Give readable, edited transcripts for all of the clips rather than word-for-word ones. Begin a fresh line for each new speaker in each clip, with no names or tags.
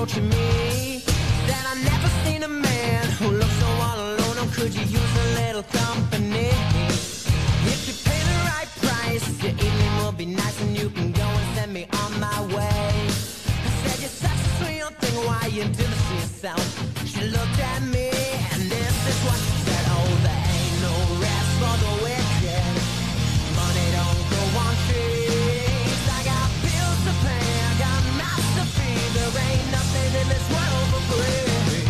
approaching me. Said I never seen a man who looks so all alone. Oh, could you use a little company? If you pay the right price, your evening will be nice, and you can go and send me on my way. I said you're such a sweet young thing, why you do this to yourself? She looked at me, and this is what she said. Oh, there ain't no rest for the wicked. Money don't grow on trees. I got bills to pay, I got mouths to feed. There ain't nothing in this world for free.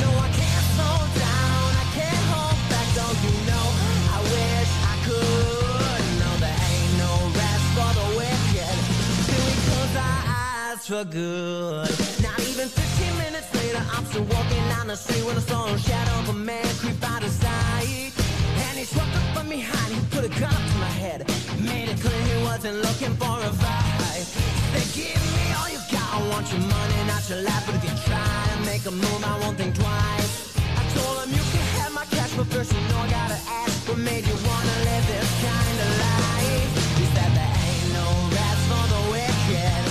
No, I can't slow down, I can't hold back. Don't you know, I wish I could. No, there ain't no rest for the wicked till we close our eyes for good. Not even 15 minutes later, I'm still walking down the street when I saw a shadow of a man creep out of sight. And he swept up from behind, he put a gun up to my head, made it clear he wasn't looking for a fight. They give me all you got, I want your money, not your life. But if you try to make a move, I won't think twice. I told him you can have my cash, but first you know I gotta ask, what made you wanna live this kind of life? He said there ain't no rest for the wicked.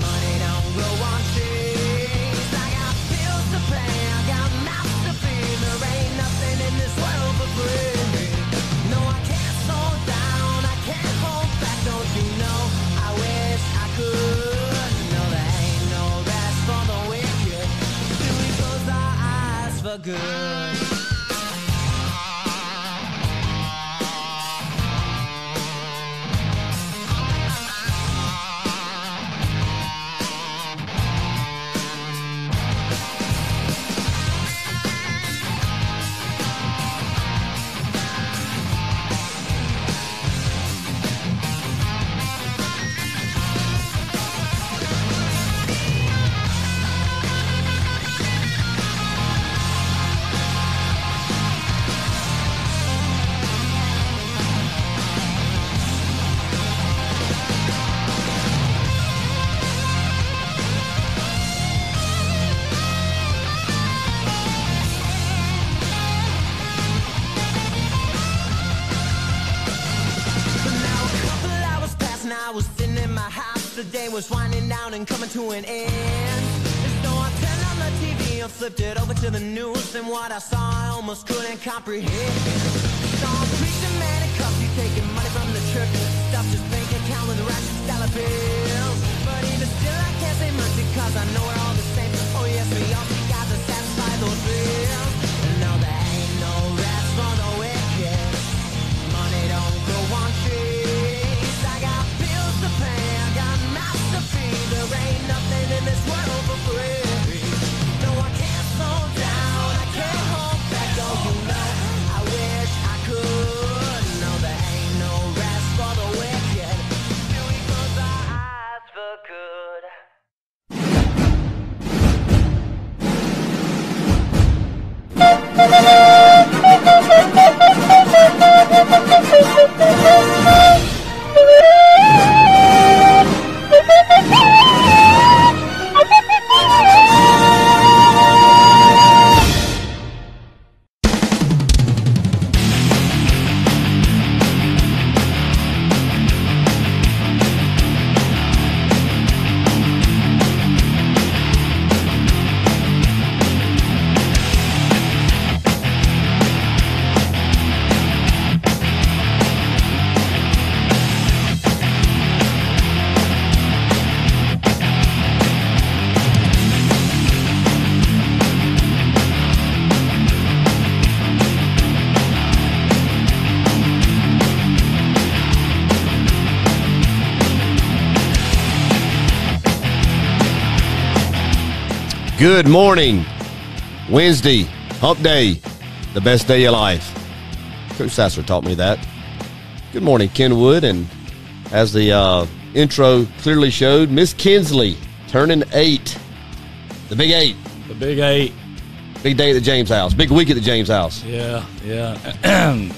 Money don't grow on trees. I got bills to pay, I got mouths to feed. There ain't nothing in this world for free. No, I can't slow down, I can't hold back. Don't you know, I wish I could. No, there ain't no rest for the wicked till we close our eyes for good. I was sitting in my house, the day was winding down and coming to an end. So I turned on the TV and flipped it over to the news, and what I saw I almost couldn't comprehend. Saw a preacher man in cuffs, he taking money from the church, stuffed his bank account with righteous dollar bills. But even still I can't say much because I know we're all the same. Oh yes, we all seek God to satisfy those bills. And no, there ain't no rest for the wicked. Money don't grow on trees. I got bills to pay, I got mouths to feed. There ain't nothing in this world for free. No, I can't slow down, I can't hold back. Don't you know, I wish I could. No, there ain't no rest for the wicked till we close our eyes for good.
Good morning. Wednesday, hump day, the best day of your life. Coach Sasser taught me that. Good morning, Kenwood. And as the intro clearly showed, Miss Kensley turning 8. The big 8.
The big 8.
Big day at the James house. Big week at the James house.
Yeah.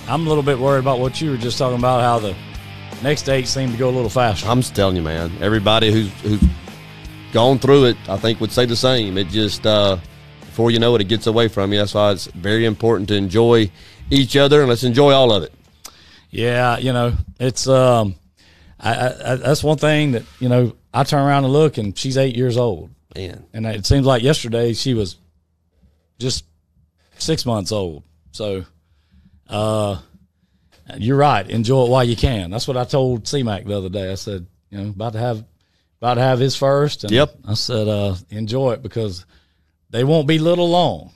I'm a little bit worried about what you were just talking about, how the next 8 seemed to go a little faster.
I'm just telling you, man. Everybody who's gone through it, I think, would say the same. It just, before you know it, it gets away from you. That's why it's very important to enjoy each other, and let's enjoy all of it.
Yeah, it's that's one thing that, I turn around and look, and she's 8 years old.
Man.
And it seems like yesterday she was just 6 months old. So, you're right. Enjoy it while you can. That's what I told C-Mac the other day. I said, about to have his first. And
yep.
I said, enjoy it because they won't be little long.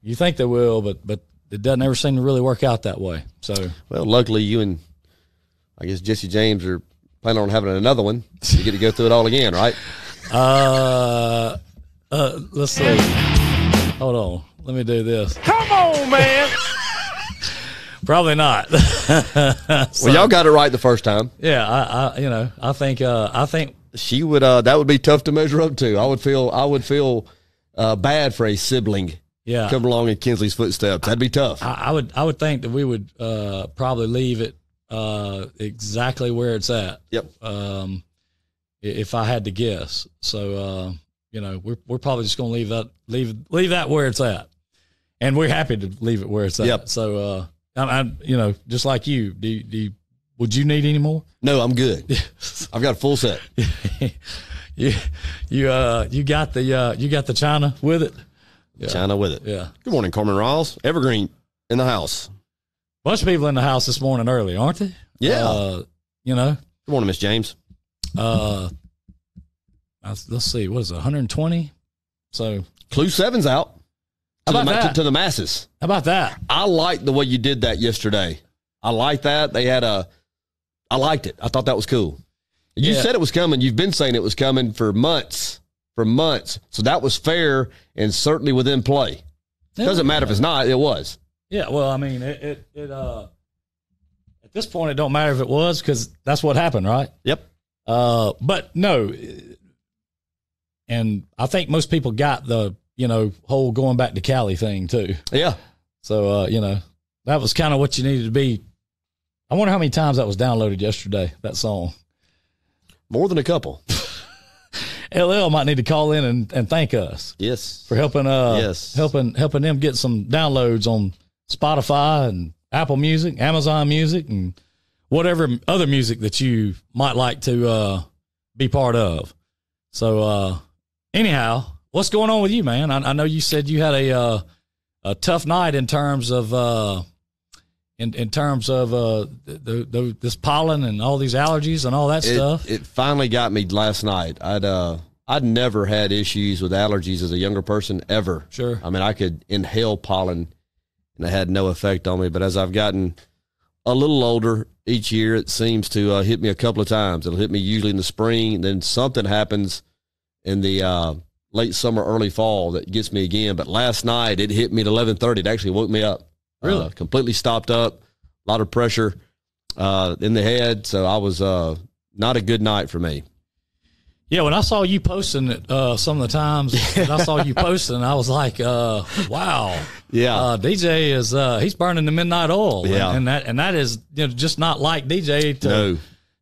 You think they will, but it doesn't ever seem to really work out that way. So,
well, luckily you and I guess Jesse James are planning on having another one. You get to go through it all again, right?
Let's see. Hold on. Let me do this.
Come on, man.
Probably not.
Well, y'all got it right the first time.
Yeah, I think
she would. That would be tough to measure up to. I would feel bad for a sibling.
Yeah,
come along in Kenslee's footsteps. That'd be tough.
I would think that we would probably leave it exactly where it's at.
Yep.
If I had to guess, so we're probably just going to leave that where it's at, and we're happy to leave it where it's at.
Yep.
So I'm just like you. Would you need any more?
No, I'm good. I've got a full set.
you got the China with it.
Yeah. China with it.
Yeah.
Good morning, Carmen Riles. Evergreen in the house.
Bunch of people in the house this morning early, aren't they?
Yeah.
Good
morning, Miss James.
Let's see, what is it, 120? So
Clue 7's out.
How about that?
To the masses.
How about that?
I liked the way you did that yesterday. I like that. I liked it. I thought that was cool. You said it was coming. You've been saying it was coming for months. So that was fair and certainly within play. Doesn't matter if it's not. It was.
Yeah. Well, I mean, it at this point, it don't matter if it was because that's what happened, right?
Yep.
But no, and I think most people got the whole going back to Cali thing too.
Yeah.
So that was kind of what you needed to be. I wonder how many times that was downloaded yesterday. That song.
More than a couple.
LL might need to call in and thank us.
Yes.
For helping helping them get some downloads on Spotify and Apple Music, Amazon Music, and whatever other music that you might like to be part of. So anyhow, what's going on with you, man? I know you said you had a tough night in terms of this pollen and all these allergies and all that stuff.
It finally got me last night. I'd never had issues with allergies as a younger person ever.
Sure.
I mean, I could inhale pollen and it had no effect on me. But as I've gotten a little older each year, it seems to hit me a couple of times. It'll hit me usually in the spring. And then something happens in the late summer, early fall that gets me again. But last night it hit me at 11:30. It actually woke me up.
Really?
Completely stopped up, a lot of pressure in the head. So I was not a good night for me.
Yeah, when I saw you posting it some of the times that I saw you posting, I was like, wow.
Yeah.
DJ is he's burning the midnight oil.
Yeah.
And that is just not like DJ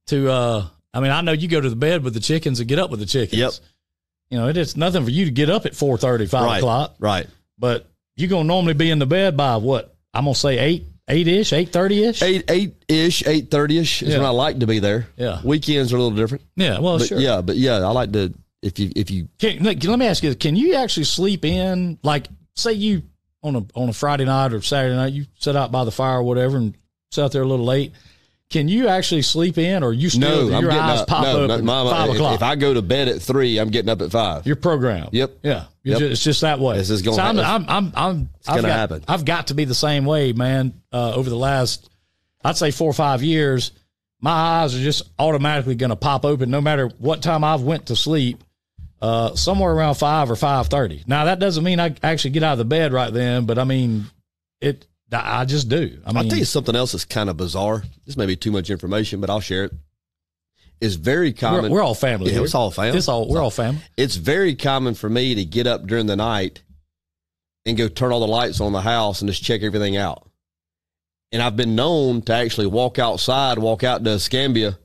to
I mean, I know you go to the bed with the chickens and get up with the chickens.
Yep.
It is nothing for you to get up at 4:30, 5 o'clock.
Right.
But you're going to normally be in the bed by what? I'm going to say 8-ish, 8:30-ish?
8-ish, 8:30-ish is when I like to be there.
Yeah.
Weekends are a little different.
Yeah, well, sure.
Yeah, I like to, if you.
Let me ask you, can you actually sleep in, like, say you, on a Friday night or Saturday night, you sit out by the fire or whatever and sit out there a little late. Can you actually sleep in, or you still your eyes pop up at 5 o'clock?
If I go to bed at 3, I'm getting up at 5.
You're programmed.
Yep.
Yeah. It's just that way.
This is going to
happen. I've got to be the same way, man. Over the last, I'd say 4 or 5 years, my eyes are just automatically going to pop open no matter what time I've went to sleep. Somewhere around 5 or 5:30. Now that doesn't mean I actually get out of the bed right then, but I mean it. I just do. I mean,
I'll tell you something else that's kind of bizarre. This may be too much information, but I'll share it. It's very common.
We're all family.
Yeah, it's all family.
We're all family.
It's very common for me to get up during the night and go turn all the lights on the house and just check everything out. And I've been known to actually walk out to Escambia,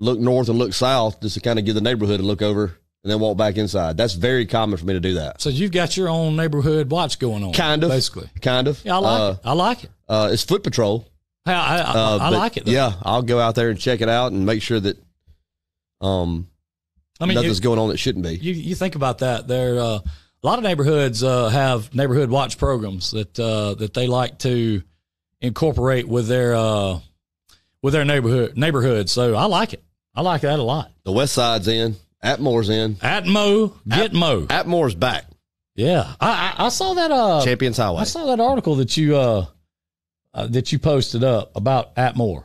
look north and look south just to kind of give the neighborhood a look over, and then walk back inside. That's very common for me to do that.
So you've got your own neighborhood watch going on.
Kind of.
Basically.
Kind of.
Yeah, I like it.
It's foot patrol.
I like it, though.
Yeah, I'll go out there and check it out and make sure that
I mean,
nothing's going on that shouldn't be.
You think about that. There, a lot of neighborhoods have neighborhood watch programs that they like to incorporate with their neighborhood. So I like it. I like that a lot.
The West Side's in. Atmore's in.
Atmore's
back.
Yeah, I saw that.
Champions Highway.
I saw that article that you posted up about Atmore.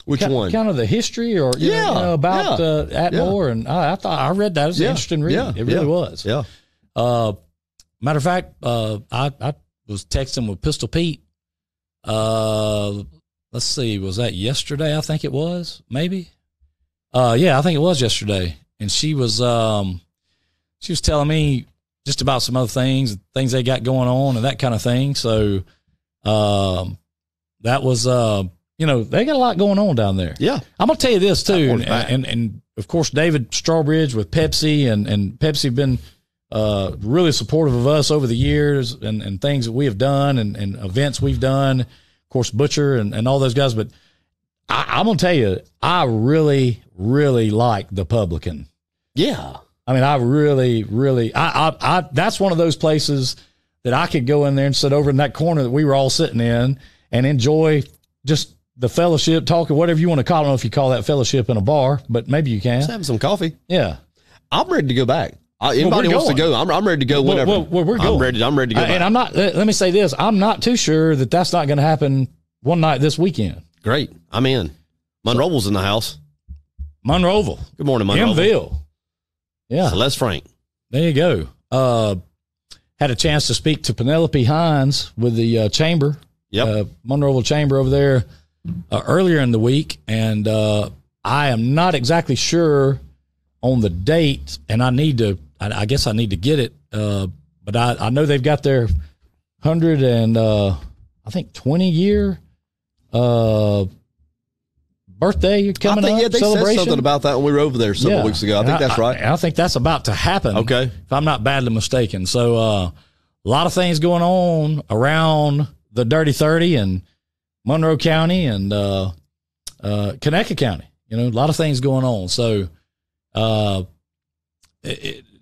Which one?
Kind of the history, or about Atmore, and I thought I read that. It was an interesting read. It really was.
Yeah.
Matter of fact, I was texting with Pistol Pete. Let's see, was that yesterday? I think it was, maybe. I think it was yesterday, and she was telling me just about some other things they got going on and that kind of thing. So, that was, they got a lot going on down there.
Yeah.
I'm going to tell you this too. And of course, David Strawbridge with Pepsi and Pepsi have been, really supportive of us over the years and things that we have done and events we've done. Of course, Butcher and all those guys. But I'm going to tell you, I really, really like the Publican.
Yeah.
I mean, I really, really, that's one of those places that I could go in there and sit over in that corner that we were all sitting in and enjoy just the fellowship, talking, whatever you want to call it. I don't know if you call that fellowship in a bar, but maybe you can.
Just having some coffee.
Yeah.
I'm ready to go back. Anybody wants to go, I'm ready to go whenever.
Well, we're going.
I'm ready to go back.
And I'm not, let me say this, I'm not too sure that that's not going to happen one night this weekend.
Great. I'm in. Monroeville's in the house.
Monroeville.
Good morning, Monroeville.
Mville. Yeah.
Celeste Frank.
There you go. Had a chance to speak to Penelope Hines with the chamber.
Yep.
Monroeville Chamber over there earlier in the week. And I am not exactly sure on the date, and I guess I need to get it. But I know they've got their 100 and I think 20 year birthday coming up.
Yeah, they said something about that when we were over there several weeks ago. I think that's right.
I think that's about to happen.
Okay.
If I'm not badly mistaken. So a lot of things going on around the Dirty 30 and Monroe County and Conecuh County. A lot of things going on. So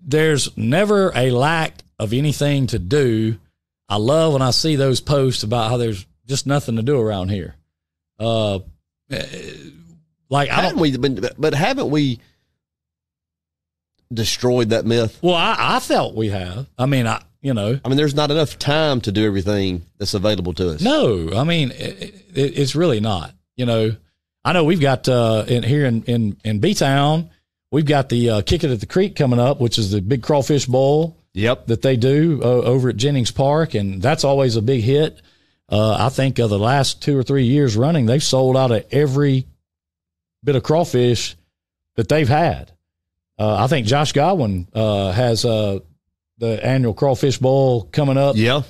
there's never a lack of anything to do. I love when I see those posts about how there's just nothing to do around here. Haven't we destroyed that myth? Well, I felt we have. I mean,
there's not enough time to do everything that's available to us.
No, I mean, it's really not. I know we've got here in B-Town, we've got the Kick It at the Creek coming up, which is the big crawfish bowl.
Yep.
That they do over at Jennings Park, and that's always a big hit. I think the last 2 or 3 years running, they've sold out of every bit of crawfish that they've had. I think Josh Godwin has the annual crawfish bowl coming up.
Yeah.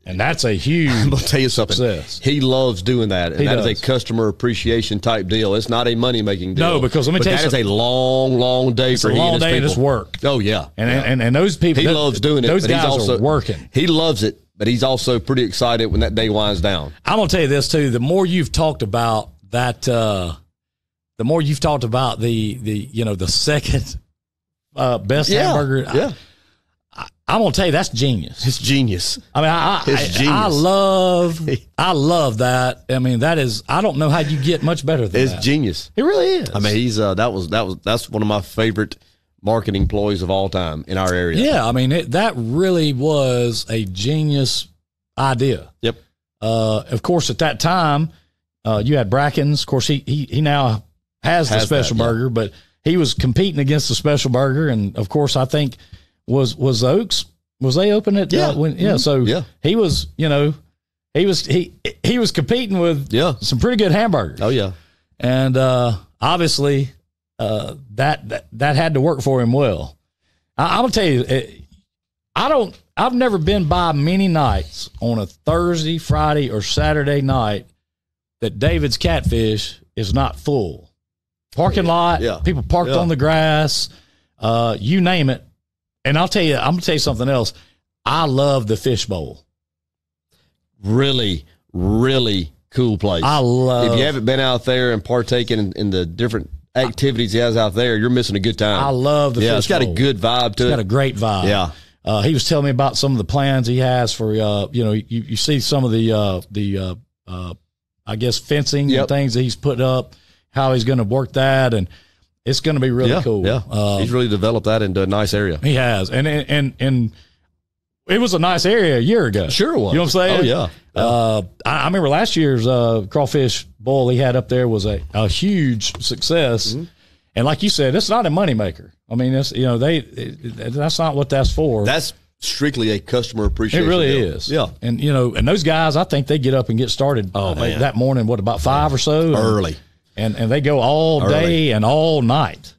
And that's a huge
I'm going to tell you something.
Success.
He loves doing that. And that is a customer appreciation type deal. It's not a money-making deal.
No, because let me tell you
something. That is a long, long day for him and his people. It's a long day
and it's work.
Oh, yeah.
And those people.
He loves doing it.
Those guys are working.
He loves it, but he's also pretty excited when that day winds down.
I'm going to tell you this, too. The more you've talked about that, the more you've talked about the second best hamburger.
Yeah.
I'm gonna tell you that's genius.
It's genius.
I mean,
it's genius.
I love that. I mean, that is. I don't know how you get much better than that.
It's genius.
It really is.
I mean, he's that's one of my favorite marketing ploys of all time in our area.
Yeah, I mean, that really was a genius idea.
Yep.
Of course, at that time, you had Bracken's. Of course, he now has the special burger, but he was competing against the special burger, and of course, I think. Was Oaks? Was they open it? So he was, he was competing with some pretty good hamburgers.
Oh yeah,
and obviously that had to work for him well. I'm gonna tell you, I've never been by many nights on a Thursday, Friday, or Saturday night that David's Catfish is not full. Parking lot, people parked on the grass, you name it. And I'm going to tell you something else. I love the fish bowl.
Really, really cool place.
I love.
If you haven't been out there and partaken in the different activities he has out there, you're missing a good time.
I love the
it's got a good vibe to it.
It's got a great vibe.
Yeah.
He was telling me about some of the plans he has for, you see some of the I guess fencing and things that he's put up, how he's going to work that, and it's going to be really cool.
Yeah, he's really developed that into a nice area.
He has, and it was a nice area a year ago.
Sure it was.
You know what I'm saying?
Oh yeah.
I remember last year's crawfish boil he had up there was a huge success, and like you said, it's not a moneymaker. I mean, it's that's not what that's for.
That's strictly a customer appreciation.
It really
deal.
is.
Yeah.
And and those guys, I think they get up and get started that morning, about 5 or so?
Early.
And they go all day and all night.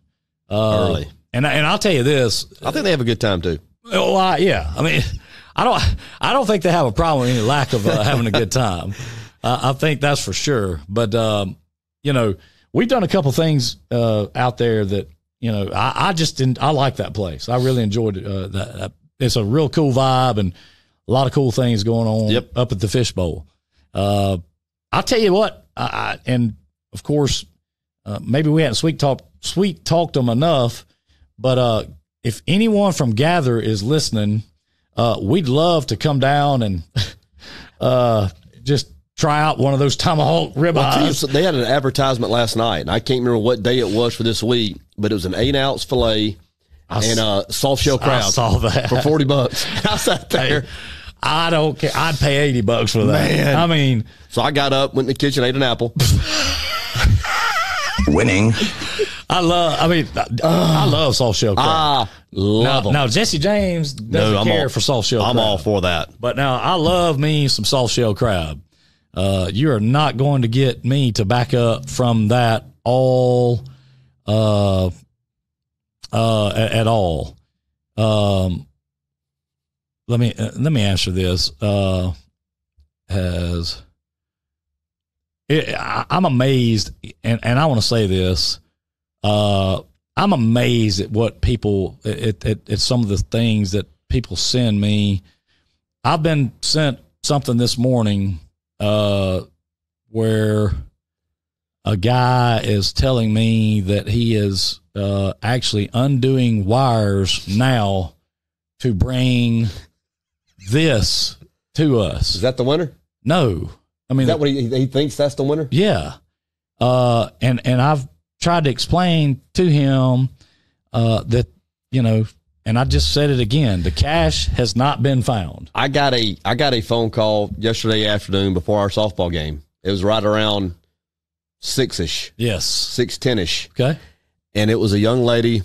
Early.
And I'll tell you this.
I think they have a good time too.
Well, yeah. I mean, I don't think they have a problem with any lack of having a good time. I think that's for sure. But, we've done a couple things out there that, I just didn't. I like that place. I really enjoyed that. It's a real cool vibe and a lot of cool things going on up at the Fish Bowl. I'll tell you what, and of course, maybe we hadn't sweet talked them enough, but if anyone from Gather is listening, we'd love to come down and just try out one of those tomahawk ribeyes.
Well, they had an advertisement last night, and I can't remember what day it was for this week, but it was an 8-ounce filet and soft shell crab.
I saw that
for $40. I sat there.
Hey, I don't care. I'd pay $80 for that.
Man.
I mean,
so I got up, went in the kitchen, ate an apple.
Winning.
I love soft shell crab.
I love them.
Now Jesse James doesn't care for soft shell crab.
I'm all for that.
But now I love me some soft shell crab. You are not going to get me to back up from that all at all. Let me answer this. I'm amazed, and I want to say this. I'm amazed at what people at some of the things that people send me. I've been sent something this morning where a guy is telling me that he is actually undoing wires now to bring this to us.
Is that the winner?
No. I mean,
is that what he thinks that's the winner?
Yeah. And I've tried to explain to him that, and I just said it again, the cash has not been found.
I got a phone call yesterday afternoon before our softball game. It was right around 6-ish.
Yes.
6:10-ish.
Okay.
And it was a young lady.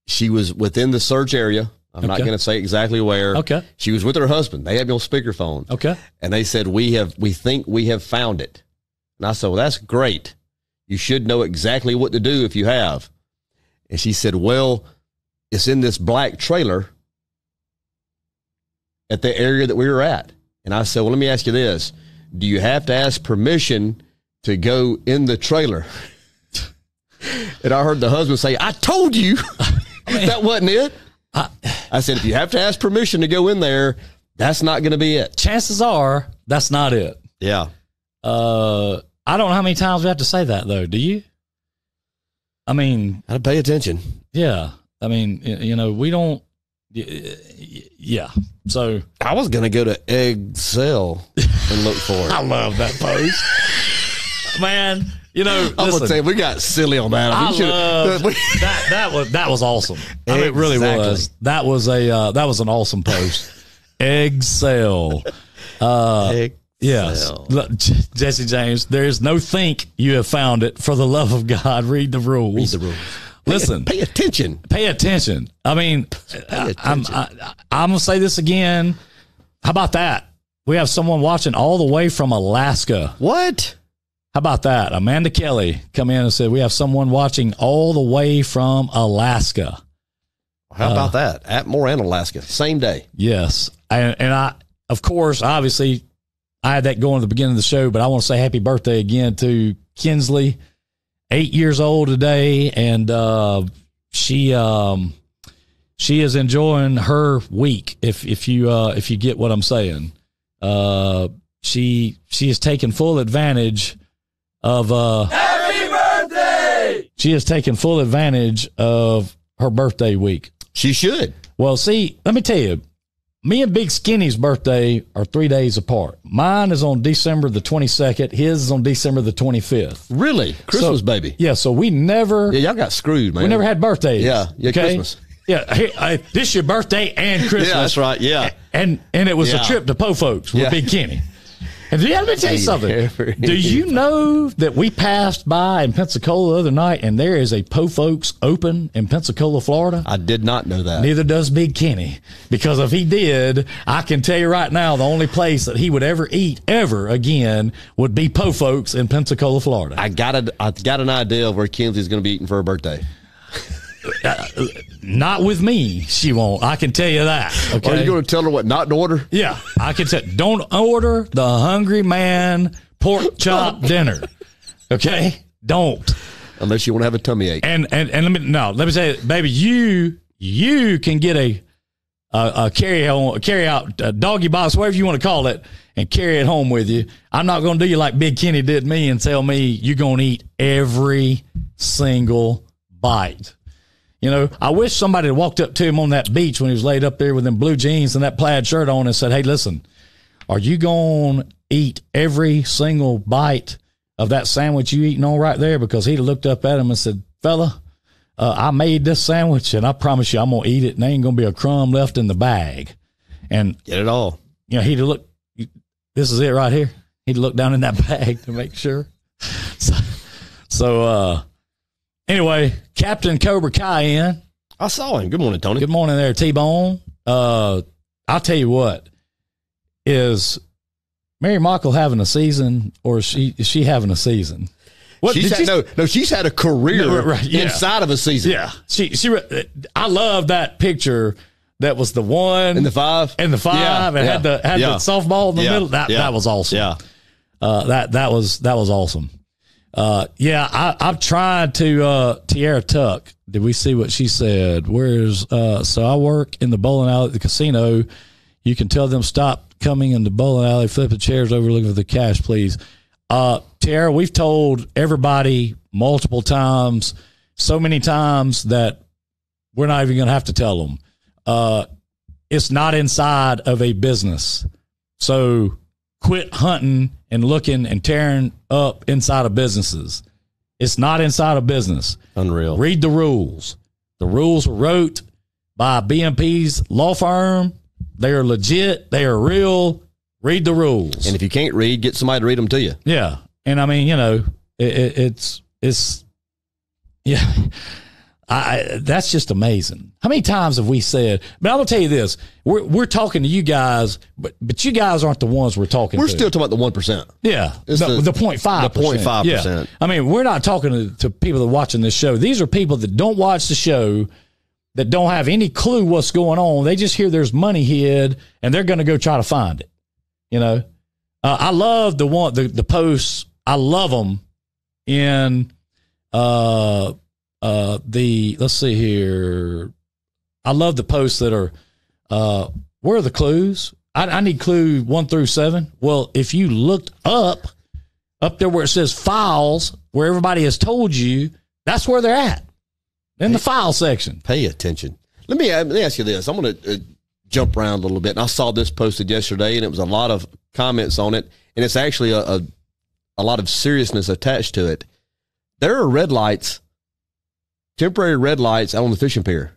She was within the search area. I'm not going to say exactly where.
Okay.
She was with her husband. They had me on speakerphone.
Okay.
And they said, we think we have found it. And I said, well, that's great. You should know exactly what to do if you have. And she said, well, it's in this black trailer at the area that we were at. And I said, well, let me ask you this. Do you have to ask permission to go in the trailer? And I heard the husband say, I told you that wasn't it. I said, if you have to ask permission to go in there, that's not going to be it.
Chances are that's not it.
Yeah.
I don't know how many times we have to say that, though. Do you? I mean,
I'd pay attention.
Yeah. I mean, we don't. Yeah. So
I was going to go to Excel and look for it.
I love that post. Man, I'm
going to say we got silly on that.
That was awesome. I mean, it really was. That was an awesome post. Excel. Yes. Look, Jesse James, there is no think you have found it. For the love of God, read the rules.
Read the rules.
Listen.
Pay attention.
Pay attention. I mean, I'm going to say this again. How about that? We have someone watching all the way from Alaska.
What?
How about that? Amanda Kelly come in and said, we have someone watching all the way from Alaska.
How about that? At Moran, Alaska. Same day.
Yes. And I, of course, obviously, I had that going at the beginning of the show, but I want to say happy birthday again to Kinsley, 8 years old today. And she is enjoying her week. If you get what I'm saying, she is taking full advantage of
happy birthday
she has taken full advantage of her birthday week.
She should.
Well, see, let me tell you, me and Big Skinny's birthday are 3 days apart. Mine is on December the 22nd. His is on December the 25th.
Really? Christmas, baby.
Yeah, so we never...
Yeah, y'all got screwed, man.
We never had birthdays.
Yeah, Christmas.
Yeah, hey, this your birthday and Christmas.
Yeah, that's right, yeah.
And it was a trip to Po Folks with Big Kenny. And let me tell you something. Do you know that we passed by in Pensacola the other night and there is a Po Folks open in Pensacola, Florida?
I did not know that.
Neither does Big Kenny. Because if he did, I can tell you right now, the only place that he would ever eat ever again would be Po Folks in Pensacola, Florida.
I got an idea of where Kinsley's going to be eating for her birthday.
Not with me, she won't. I can tell you that. Okay?
Are you going to tell her what not to order?
Yeah, I can tell. Don't order the Hungry Man pork chop dinner. Okay, don't.
Unless you want to have a tummy ache.
And let me say, baby, you can get a carry out doggy box, whatever you want to call it, and carry it home with you. I'm not going to do you like Big Kenny did me and tell me you're going to eat every single bite. You know, I wish somebody had walked up to him on that beach when he was laid up there with them blue jeans and that plaid shirt on and said, hey, listen, are you going to eat every single bite of that sandwich you eating on right there? Because he'd have looked up at him and said, fella, I made this sandwich and I promise you I'm going to eat it and there ain't going to be a crumb left in the bag. And
get it all.
You know, he'd have looked, this is it right here. He'd look down in that bag to make sure. So anyway, Captain Cobra Kai in.
I saw him. Good morning, Tony.
Good morning there, T-Bone. I'll tell you what, is Mary Michael having a season or is she having a season? What,
she's had a career inside of a season.
Yeah. I love that picture. That was the 1
and the 5
and the 5 and had the softball in the middle. That was awesome.
Yeah.
That was awesome. I've tried to Tiara Tuck. Did we see what she said? So I work in the bowling alley at the casino. You can tell them stop coming in the bowling alley, flip the chairs over, looking for the cash, please. Tiara, we've told everybody multiple times, so many times that we're not even going to have to tell them. It's not inside of a business. So quit hunting and looking and tearing up inside of businesses. It's not inside a business.
Unreal.
Read the rules. The rules were wrote by BMP's law firm. They are legit. They are real. Read the rules.
And if you can't read, get somebody to read them to you.
Yeah. And I mean, you know, it's yeah. That's just amazing. How many times have we said, but I'm going to tell you this, we're talking to you guys, but you guys aren't the ones we're talking to.
We're still talking about the 1%.
Yeah. The 0.5%. The
0.5%.
Yeah. I mean, we're not talking to people that are watching this show. These are people that don't watch the show, that don't have any clue what's going on. They just hear there's money hid and they're going to go try to find it. You know, I love the posts. I love them in, let's see here. I love the posts that are, where are the clues? I need clue 1 through 7. Well, if you looked up there where it says files, where everybody has told you, that's where they're at in the file section.
Pay attention. Let me ask you this. I'm going to jump around a little bit. And I saw this posted yesterday and it was a lot of comments on it. And it's actually a lot of seriousness attached to it. There are red lights, temporary red lights out on the fishing pier.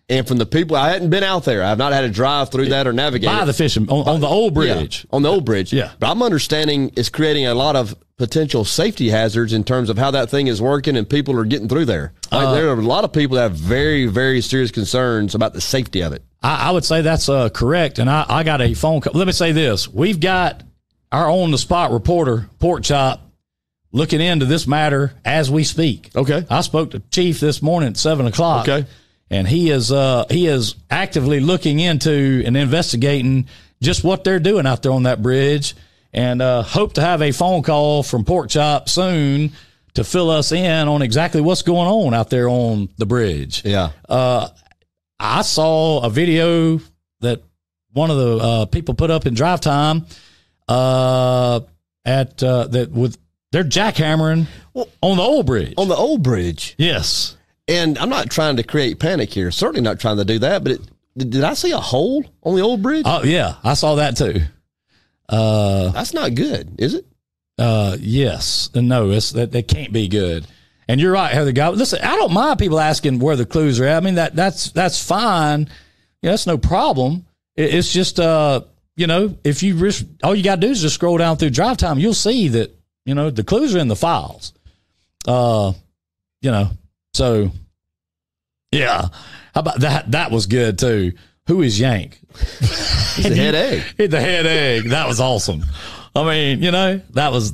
And from the people, I hadn't been out there. I've not had to drive through that or navigate.
By the fishing, on the old bridge.
Yeah, on the old bridge.
Yeah.
But I'm understanding it's creating a lot of potential safety hazards in terms of how that thing is working and people are getting through there. There are a lot of people that have very, very serious concerns about the safety of it.
I would say that's correct. And I got a phone call. Let me say this. We've got our on-the-spot reporter, Pork Chop, looking into this matter as we speak.
Okay.
I spoke to Chief this morning at 7 o'clock.
Okay.
And he is actively looking into and investigating just what they're doing out there on that bridge, and hope to have a phone call from Pork Chop soon to fill us in on exactly what's going on out there on the bridge.
Yeah.
I saw a video that one of the people put up in Drive Time that with they're jackhammering on the old bridge.
On the old bridge.
Yes.
And I'm not trying to create panic here. Certainly not trying to do that. But did I see a hole on the old bridge?
Oh, yeah. I saw that too.
That's not good, is it?
Yes. No, that can't be good. And you're right, Heather. Guy. Listen, I don't mind people asking where the clues are at. I mean, that's fine. Yeah, that's no problem. It's just, if you all you got to do is just scroll down through drive time. You'll see that, the clues are in the files. So, yeah. How about that? That was good too. Who is Yank?
He's the head egg.
The head egg. That was awesome. I mean, that was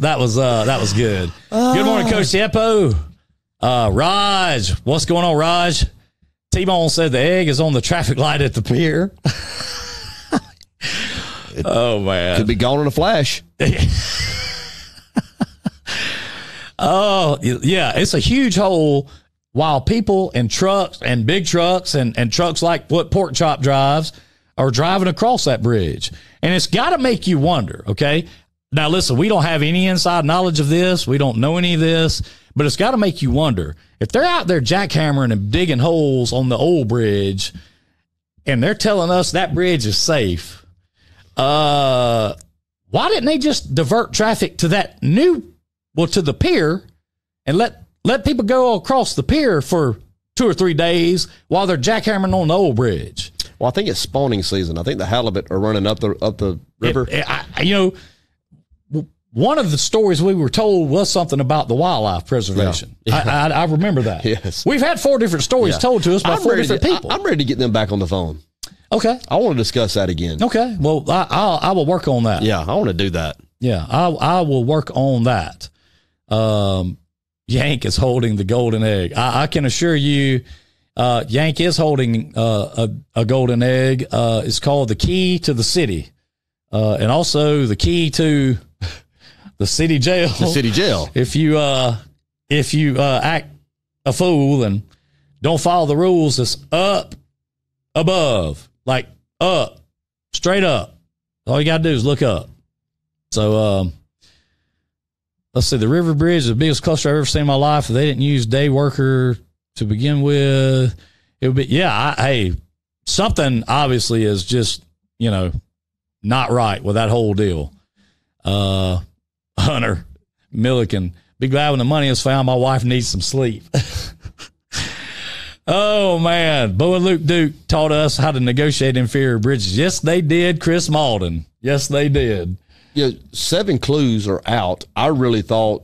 good. Good morning, Coach Eppo. Raj, what's going on, Raj? T-Bone said the egg is on the traffic light at the pier. Oh, man.
Could be gone in a flash.
Oh, yeah. It's a huge hole while people and trucks and big trucks and trucks like what Pork Chop drives are driving across that bridge. And it's got to make you wonder, okay? Now, listen, we don't have any inside knowledge of this. We don't know any of this. But it's got to make you wonder. If they're out there jackhammering and digging holes on the old bridge and they're telling us that bridge is safe, why didn't they just divert traffic to that to the pier and let people go across the pier for 2 or 3 days while they're jackhammering on the old bridge?
Well, I think it's spawning season. I think the halibut are running up the river.
One of the stories we were told was something about the wildlife preservation. Yeah. I remember that.
Yes.
We've had 4 different stories told to us by 4 different people.
I'm ready to get them back on the phone.
Okay.
I want to discuss that again.
Okay. Well, I will work on that.
Yeah, I want to do that.
Yeah, I will work on that. Yank is holding the golden egg. I can assure you, Yank is holding a golden egg. It's called the key to the city, and also the key to the city jail.
The city jail.
If you act a fool and don't follow the rules, it's up, above, like up, straight up. All you got to do is look up. So, let's see. The River Bridge is the biggest cluster I've ever seen in my life. If they didn't use day worker to begin with, it would be, something obviously is just, not right with that whole deal. Hunter Milliken, be glad when the money is found. My wife needs some sleep. Oh, man. Bo and Luke Duke taught us how to negotiate inferior bridges. Yes, they did, Chris Malden. Yes, they did.
Yeah, 7 clues are out. I really thought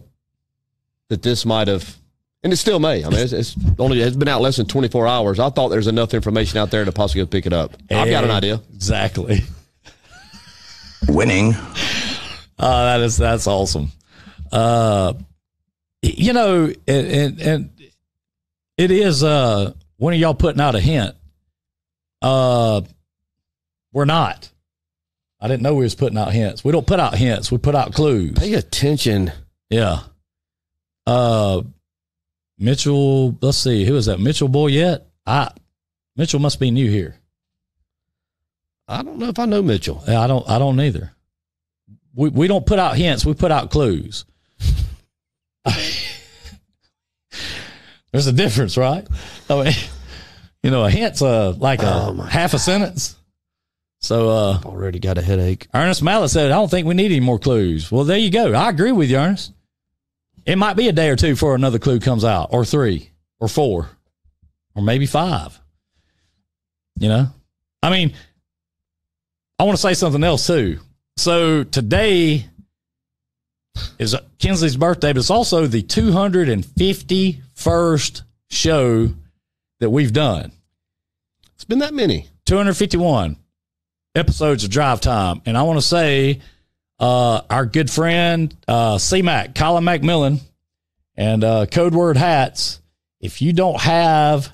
that this might have, and it still may. I mean, it's been out less than 24 hours. I thought there's enough information out there to possibly pick it up. I've got an idea.
Exactly.
Winning.
That's awesome. And it is one of y'all putting out a hint. We're not. I didn't know we was putting out hints. We don't put out hints. We put out clues.
Pay attention.
Yeah. Mitchell, let's see. Who is that? Mitchell Boyette? Mitchell must be new here.
I don't know if I know Mitchell.
Yeah, I don't either. We don't put out hints. We put out clues. There's a difference, right? I mean, a hint's like half a sentence. So,
already got a headache.
Ernest Mallet said, I don't think we need any more clues. Well, there you go. I agree with you, Ernest. It might be a day or 2 before another clue comes out, or 3 or 4 or maybe 5. I mean, I want to say something else too. So today is Kenslee's birthday, but it's also the 251st show that we've done.
It's been that many.
251 episodes of Drive Time. And I want to say our good friend C-Mac, Colin McMillan, and Code Word Hats, if you don't have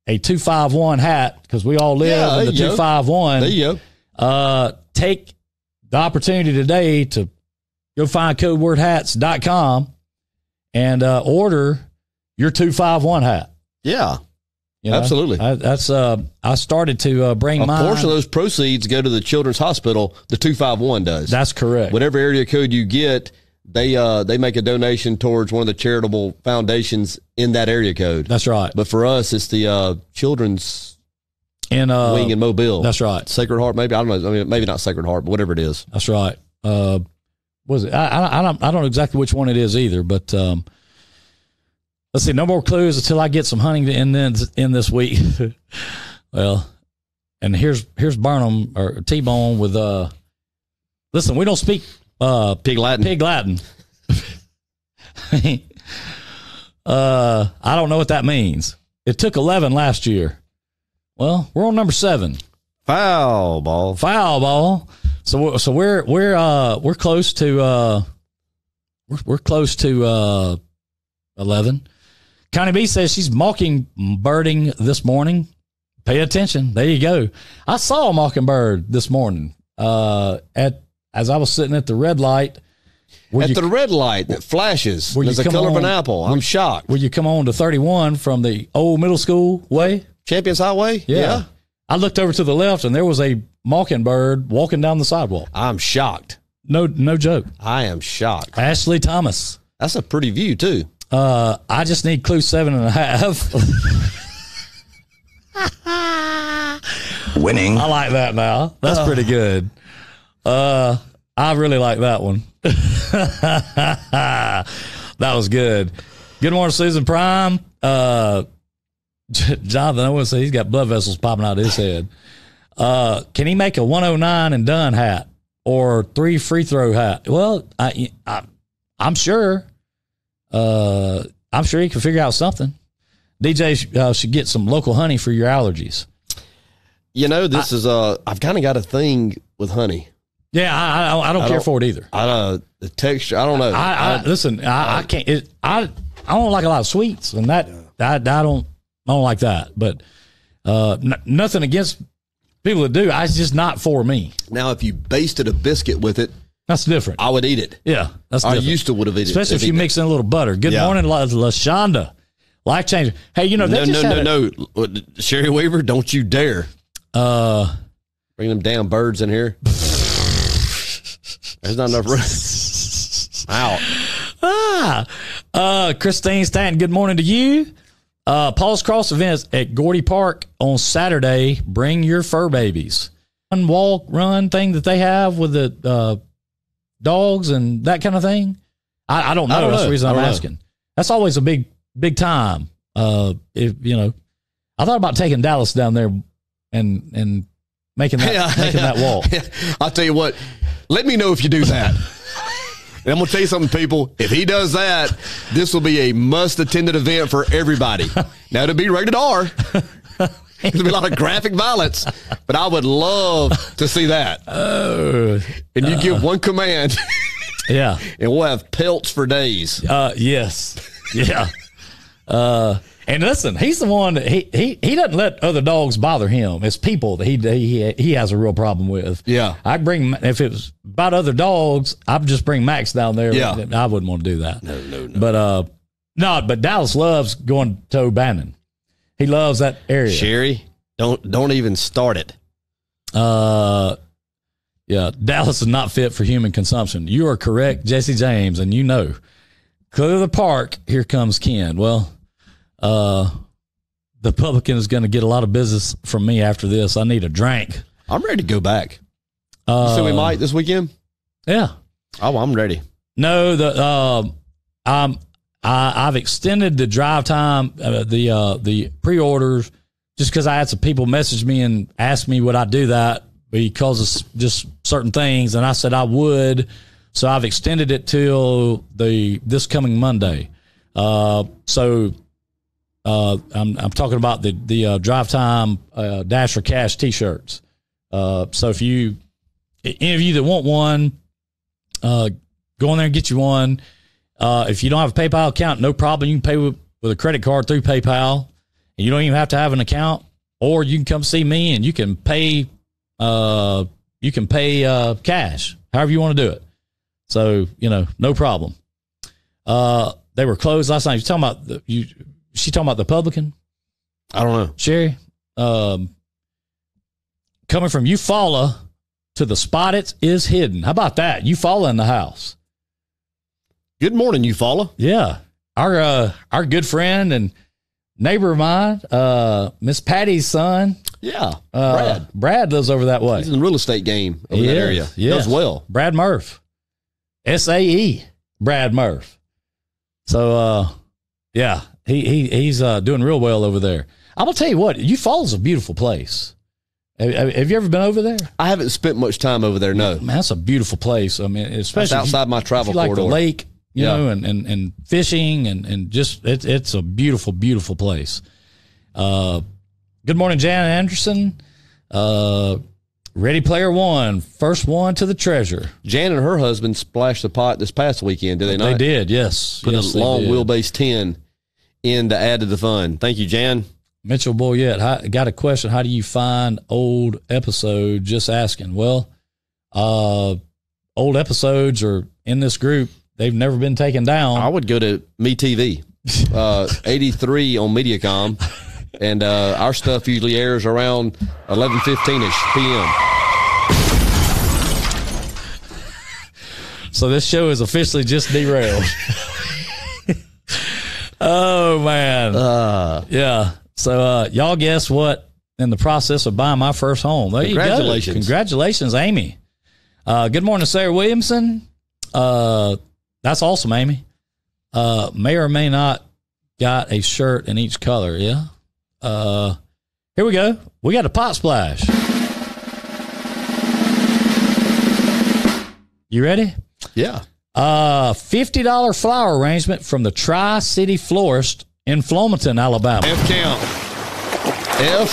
a 251 hat, because we all live in the 251,
there you
go. Take the opportunity today to go find codewordhats.com and order your 251 hat.
Yeah. Absolutely.
I started to bring mine.
A portion of those proceeds go to the Children's Hospital. The 251 does.
That's correct.
Whatever area code you get, they make a donation towards one of the charitable foundations in that area code.
That's right.
But for us, it's the children's wing in Mobile.
That's right.
Sacred Heart, maybe. I don't know. I mean, maybe not Sacred Heart, but whatever it is.
That's right. Was it? I don't know exactly which one it is either. But let's see. No more clues until I get some hunting in this week. Well, and here's Burnham or T-Bone with listen, we don't speak
Pig Latin.
Pig Latin. I don't know what that means. It took 11 last year. Well, we're on number 7.
Foul ball.
Foul ball. So we're close to we're close to 11. Connie B says she's mockingbirding this morning. Pay attention. There you go. I saw a mockingbird this morning as I was sitting at the red light.
The red light that flashes. There's the color of an apple. I'm shocked.
Will you come on to 31 from the old middle school way?
Champions Highway?
Yeah. I looked over to the left, and there was a mockingbird walking down the sidewalk.
I'm shocked.
No joke.
I am shocked.
Ashley Thomas.
That's a pretty view, too.
I just need clue 7.5.
Winning.
I like that now. That's pretty good. I really like that one. That was good. Good morning, Susan Prime. Jonathan Owens says he's got blood vessels popping out of his head. Can he make a 109 and done hat or 3 free throw hat? Well, I'm sure. I'm sure he can figure out something. DJ should get some local honey for your allergies.
You know, this is I've kind of got a thing with honey.
Yeah, I don't care for it either.
The texture, I don't know.
Listen, I can't. I don't like a lot of sweets, and I don't like that. But nothing against people that do. It's just not for me.
Now, if you basted a biscuit with it,
that's different.
I would eat it.
Yeah, that's different.
I used to would have eaten it,
especially if you mix in a little butter. Good morning, LaShonda. Life changer. Hey, you know
no. Sherry Weaver, don't you dare. Bring them damn birds in here. There's not enough room.
Out. Christine Stanton, good morning to you. Paul's Cross events at Gordy Park on Saturday. Bring your fur babies. One walk, run thing that they have with the dogs and that kind of thing. I don't know. That's the reason I'm asking. That's always a big time. If I thought about taking Dallas down there and making that walk.
I'll tell you what. Let me know if you do that. And I'm going to tell you something, people. If he does that, this will be a must-attended event for everybody. Now, it'll be rated R. There'll be a lot of graphic violence, but I would love to see that. And you give one command.
Yeah.
And we'll have pelts for days.
Yes. Yeah. And listen, he's the one that he doesn't let other dogs bother him. It's people that he has a real problem with.
Yeah.
If it was about other dogs, I'd just bring Max down there.
Yeah.
I wouldn't want to do that.
No.
But Dallas loves going to O'Bannon. He loves that area.
Sherry, don't even start it.
Yeah, Dallas is not fit for human consumption. You are correct, Jesse James, and you know. Clear the park, here comes Ken. Well, the publican is going to get a lot of business from me after this. I need a drink.
I'm ready to go back. So we might this weekend?
Yeah.
Oh, I'm ready.
No, I've extended the drive time, the pre-orders, just because I had some people message me and ask me would I do that because of just certain things, and I said I would. So I've extended it till this coming Monday. So I'm talking about the drive time Dash for Cash T-shirts. So if any of you that want one, go in there and get you one. If you don't have a PayPal account, no problem. You can pay with a credit card through PayPal, and you don't even have to have an account. Or you can come see me and you can pay. Cash, however you want to do it. So no problem. They were closed last night. You talking about she talking about the publican?
I don't know,
Sherry. Coming from Eufaula to the spot it is hidden. How about that? Eufaula in the house.
Good morning, Eufaula.
Yeah. Our good friend and neighbor of mine, Miss Patty's son.
Yeah, Brad.
Brad lives over that way.
He's in the real estate game over that area.
Yeah.
Does well.
Brad Murph. SAE. Brad Murph. So, yeah, he's doing real well over there. I'm going to tell you what, Eufaula's a beautiful place. Have you ever been over there?
I haven't spent much time over there, no.
Man, that's a beautiful place. I mean, especially
that's outside my travel
corridor.
corridor.
Like the lake, you know, and fishing and just it's a beautiful, beautiful place. Good morning, Jan Anderson. Ready Player One, first one to the treasure.
Jan and her husband splashed the pot this past weekend, did they not?
They did, yes.
Put a long wheelbase 10 in to add to the fun. Thank you, Jan.
Mitchell Boyette, got a question. How do you find old episodes? Just asking. Well, old episodes are in this group. They've never been taken down.
I would go to MeTV, 83 on Mediacom. And our stuff usually airs around 11:15ish p.m.
So this show is officially just derailed. Oh, man. Yeah. So y'all guess what? In the process of buying my first home. There
Congratulations.
You go. Congratulations, Amy. Good morning, Sarah Williamson. That's awesome, Amy. May or may not got a shirt in each color, yeah? Here we go. We got a pot splash. You ready?
Yeah.
$50 flower arrangement from the Tri-City Florist in Flomaton, Alabama.
F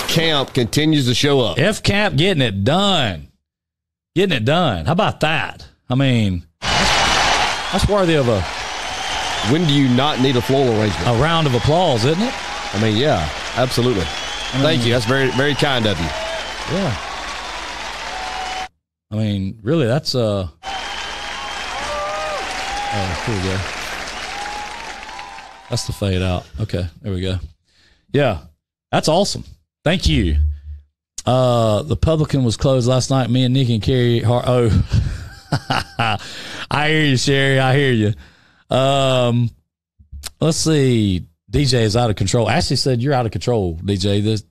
Camp continues to show up.
F Camp getting it done. Getting it done. How about that? I mean, that's worthy of a...
When do you not need a floral arrangement?
A round of applause, isn't it?
I mean, yeah, absolutely. Thank you. That's very, very kind of you.
Yeah. I mean, really, that's oh, here we go. That's the fade out. Okay, there we go. Yeah, that's awesome. Thank you. The Publican was closed last night. Me and Nick and Carrie. I hear you, Sherry. I hear you. Let's see. DJ is out of control. Ashley said you're out of control, DJ. This,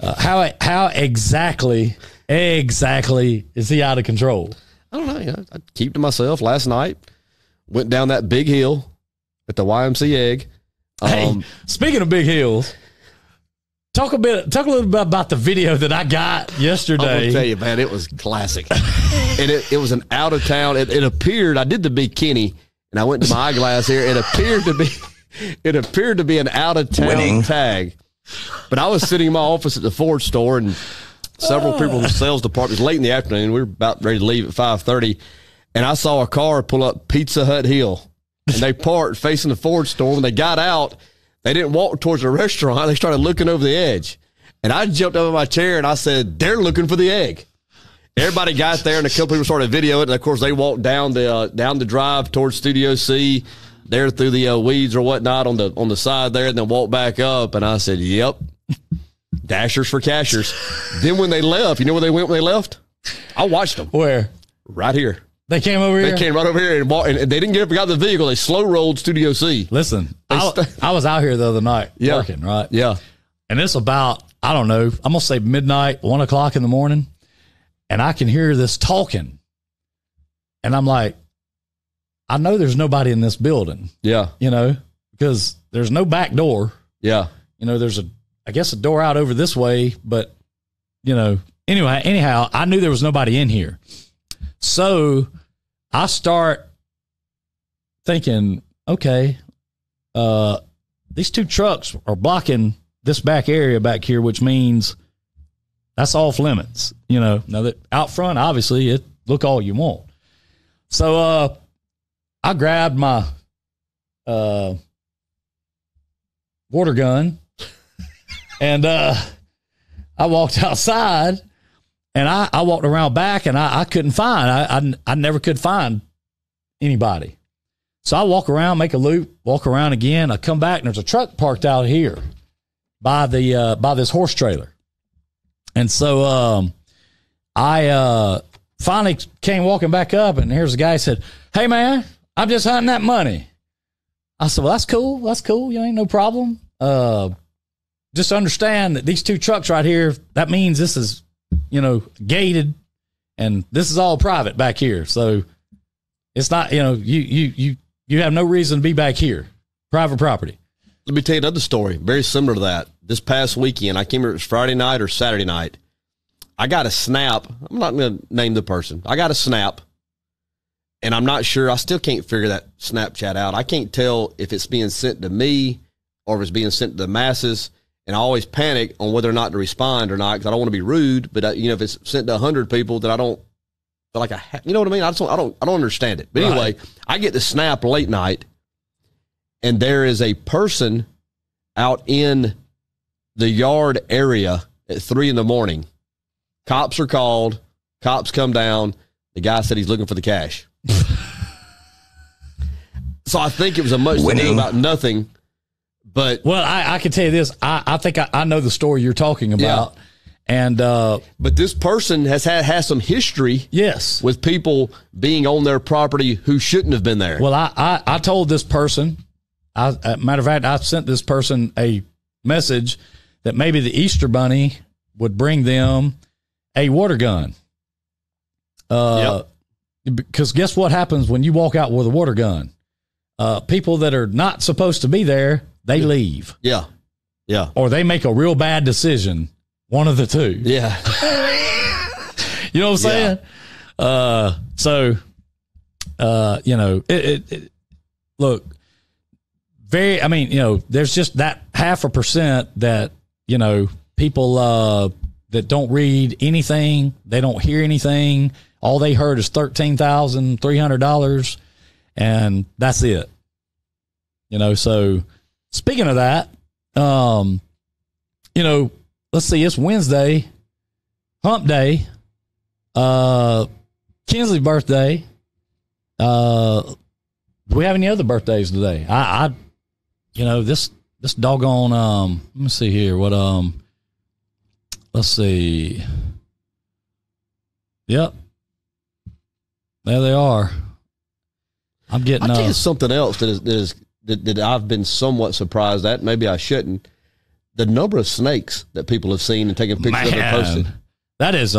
how exactly is he out of control?
I don't know. You know, I keep to myself. Last night, went down that big hill at the YMC Egg.
Hey, speaking of big hills, talk a little bit about the video that I got yesterday.
I'm gonna tell you, man, it was classic. And it was an out of town. It appeared. I did the Big Kenny, and I went to my eyeglass here. It appeared to be an out of town tag. But I was sitting in my office at the Ford store, and several people from the sales department. It was late in the afternoon. We were about ready to leave at 5:30, and I saw a car pull up Pizza Hut Hill, and they parked facing the Ford store. When they got out, they didn't walk towards the restaurant. They started looking over the edge, and I jumped up in my chair and I said, "They're looking for the egg." Everybody got there, and a couple people started videoing it. And of course, they walked down the drive towards Studio C, there through the weeds or whatnot on the side there, and then walked back up. And I said, "Yep, dashers for cashers." Then when they left, you know where they went when they left? I watched them.
Where?
Right here.
They came over here?
They came right over here and walked, and they didn't get up and got the vehicle. They slow rolled Studio C.
Listen, I was out here the other night working, right?
Yeah.
And it's about, I don't know, I'm going to say midnight, 1 o'clock in the morning, and I can hear this talking. And I'm like, I know there's nobody in this building.
Yeah.
You know, because there's no back door.
Yeah.
You know, there's I guess a door out over this way, but, you know, anyhow, I knew there was nobody in here. So I start thinking, okay, these two trucks are blocking this back area back here, which means that's off limits. You know, now that out front, obviously, it look all you want. So I grabbed my water gun and I walked outside. And I walked around back, and I couldn't find. I never could find anybody. So I walk around, make a loop, walk around again. I come back, and there's a truck parked out here by this horse trailer. And so I finally came walking back up, and here's a guy who said, "Hey man, I'm just hunting that money. I said, well, that's cool. That's cool. You ain't no problem. Just understand that these two trucks right here, that means this is, gated, and this is all private back here. So it's not, you have no reason to be back here. Private property.
Let me tell you another story, very similar to that. This past weekend, I can't remember if it was Friday night or Saturday night. I got a snap. I'm not going to name the person. I got a snap, and I'm not sure. I still can't figure that Snapchat out. I can't tell if it's being sent to me or if it's being sent to the masses, and I always panic on whether or not to respond or not because I don't want to be rude. But if it's sent to 100 people, then I don't feel like you know what I mean? I don't understand it. But anyway, I get the snap late night, and there is a person out in the yard area at 3 a.m. Cops are called. Cops come down. The guy said he's looking for the cash. So I think it was a much ado about nothing. But
well, I can tell you this. I think I know the story you're talking about. Yeah. And
but this person has some history.
Yes,
with people being on their property who shouldn't have been there.
Well, I told this person. Matter of fact, I sent this person a message that maybe the Easter Bunny would bring them a water gun. Because guess what happens when you walk out with a water gun? People that are not supposed to be there, they leave.
Yeah.
Or they make a real bad decision. One of the two.
Yeah.
You know what I'm saying? Look, there's just that 0.5% that, people that don't read anything, they don't hear anything. All they heard is $13,300, and that's it. So speaking of that, let's see, it's Wednesday, hump day, Kinsley's birthday. Do we have any other birthdays today? This doggone, let me see here. Let's see. Yep. There they are. I'm getting.
I'll tell you something else that I've been somewhat surprised at. Maybe I shouldn't. The number of snakes that people have seen and taken pictures of and posted.
That is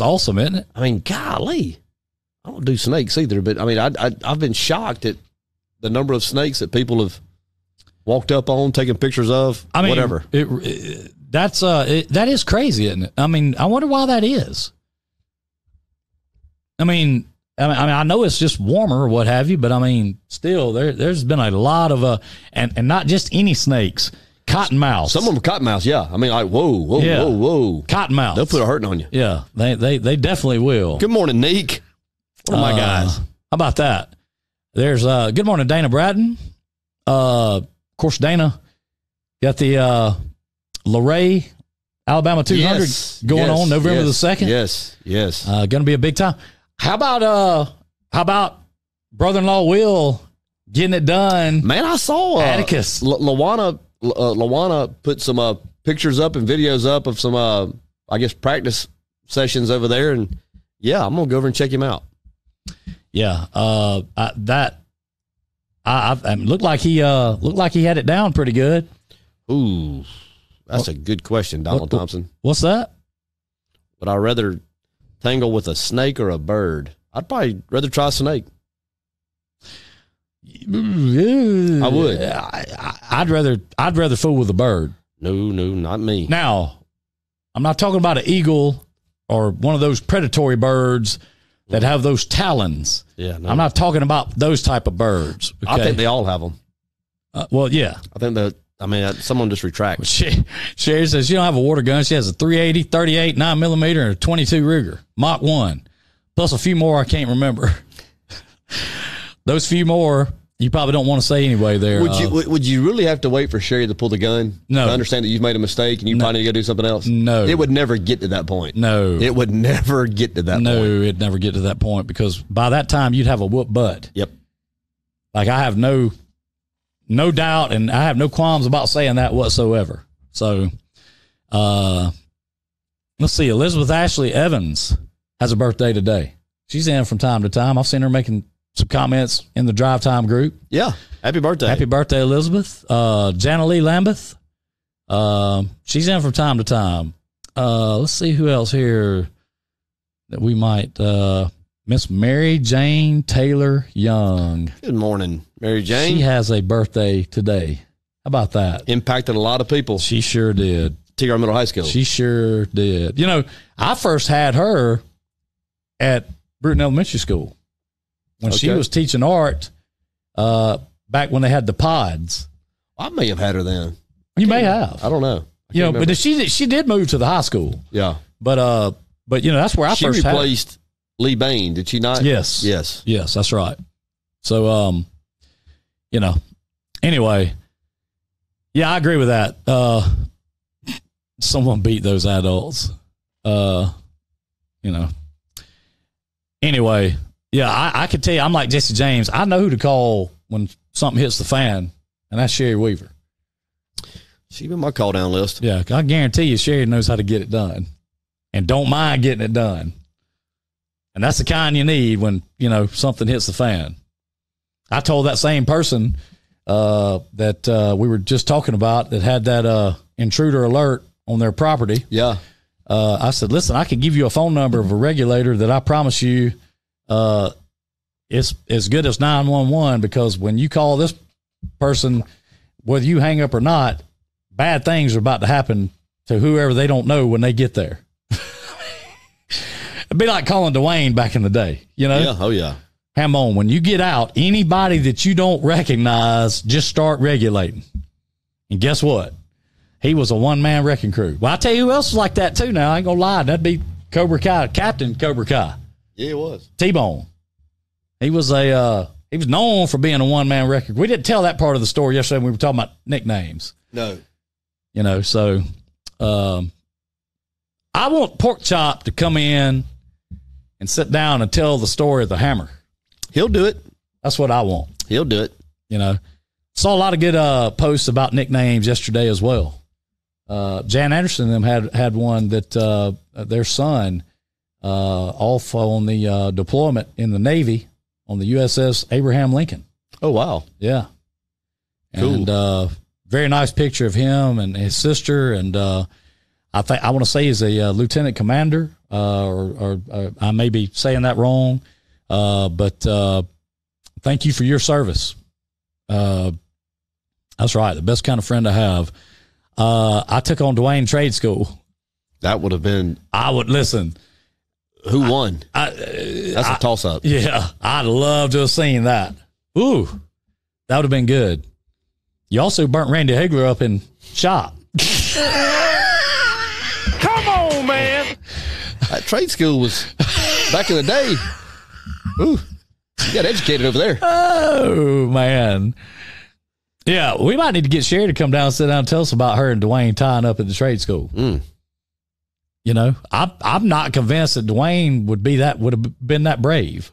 awesome, isn't it?
I mean, golly, I don't do snakes either, but I mean, I've been shocked at the number of snakes that people have walked up on, taken pictures of. I mean, whatever.
That is crazy, isn't it? I mean, I wonder why that is. I mean, I know it's just warmer or what have you, but I mean, still, there's been a lot of and not just any snakes, cottonmouths.
Some of them are cottonmouths, yeah. I mean, like whoa,
cottonmouths.
They'll put a hurting on you.
Yeah, they definitely will.
Good morning, Neek. What are my guys?
How about that? There's good morning, Dana Bratton. Of course, Dana got the Luray, Alabama 200 going on November the 2nd.
Yes.
Going to be a big time. How about brother-in-law Will getting it done?
Man, I saw
Atticus.
Lawana put some pictures up and videos up of some practice sessions over there, and yeah, I'm gonna go over and check him out.
Yeah, looked like he had it down pretty good.
Ooh, that's a good question, Donald Thompson.
What's that?
Would I rather tangle with a snake or a bird? I'd probably rather try a snake. I would.
I'd rather fool with a bird.
No, not me.
Now, I'm not talking about an eagle or one of those predatory birds that have those talons.
Yeah, no.
I'm not talking about those type of birds. Okay?
I think they all have them.
Well, yeah.
I think someone just retracts.
Sherry says she don't have a water gun. She has a 380, 38, 9mm, and a 22 Ruger Mach 1, plus a few more I can't remember. Those few more you probably don't want to say anyway. There,
would you really have to wait for Sherry to pull the gun?
No,
to understand that you've made a mistake and you probably need to go do something else.
No,
it would never get to that point.
No,
it would never get to that point.
No, it'd never get to that point because by that time you'd have a whoop butt.
Yep.
Like I have no doubt, and I have no qualms about saying that whatsoever. So, let's see. Elizabeth Ashley Evans has a birthday today. She's in from time to time. I've seen her making some comments in the Drive Time group.
Yeah. Happy birthday.
Happy birthday, Elizabeth. Jana Lee Lambeth. She's in from time to time. Let's see who else here that we might. Miss Mary Jane Taylor Young.
Good morning, Mary Jane.
She has a birthday today. How about that?
Impacted a lot of people.
She sure did.
TR Middle High School.
She sure did. You know, I first had her at Bruton Elementary School when she was teaching art back when they had the pods.
I may have had her then.
You may have.
I don't know.
You know, but she did move to the high school.
Yeah.
But you know, that's where I first had her.
She replaced Lee Bain, did she not?
Yes.
Yes.
Yes, that's right. So, you know, anyway, yeah, I agree with that. Someone beat those adults. You know. Anyway, yeah, I can tell you, I'm like Jesse James. I know who to call when something hits the fan, and that's Sherry Weaver.
She's been my call down list.
Yeah, I guarantee you Sherry knows how to get it done and don't mind getting it done. And that's the kind you need when, you know, something hits the fan. I told that same person that we were just talking about that had that intruder alert on their property.
Yeah.
I said, listen, I can give you a phone number of a regulator that I promise you it's as good as 911, because when you call this person, whether you hang up or not, bad things are about to happen to whoever they don't know when they get there. It'd be like calling Dwayne back in the day, you know?
Yeah. Oh, yeah.
Ham on. When you get out, anybody that you don't recognize, just start regulating. And guess what? He was a one-man wrecking crew. Well, I'll tell you who else was like that, too, now. I ain't going to lie. That'd be Cobra Kai, Captain Cobra Kai.
Yeah, it was.
T-Bone. He was known for being a one-man wrecking crew. We didn't tell that part of the story yesterday when we were talking about nicknames.
No.
You know, so I want Pork Chop to come in and sit down and tell the story of the hammer.
He'll do it.
That's what I want.
He'll do it.
You know, saw a lot of good posts about nicknames yesterday as well. Jan Anderson and them had one that their son off on the deployment in the Navy on the USS Abraham Lincoln.
Oh, wow.
Yeah.
Cool.
And very nice picture of him and his sister. And I want to say he's a lieutenant commander, or I may be saying that wrong. But thank you for your service. That's right. The best kind of friend I have. I took on Dwayne trade school.
That would have been.
I would listen.
Who won? That's a toss up.
Yeah. I'd love to have seen that. Ooh, that would have been good. You also burnt Randy Hagler up in shop.
Come on, man.
That trade school was back in the day. Ooh, you got educated over there.
Oh, man. Yeah, we might need to get Sherry to come down and sit down and tell us about her and Dwayne tying up at the trade school.
Mm.
You know, I'm not convinced that Dwayne would have been that brave.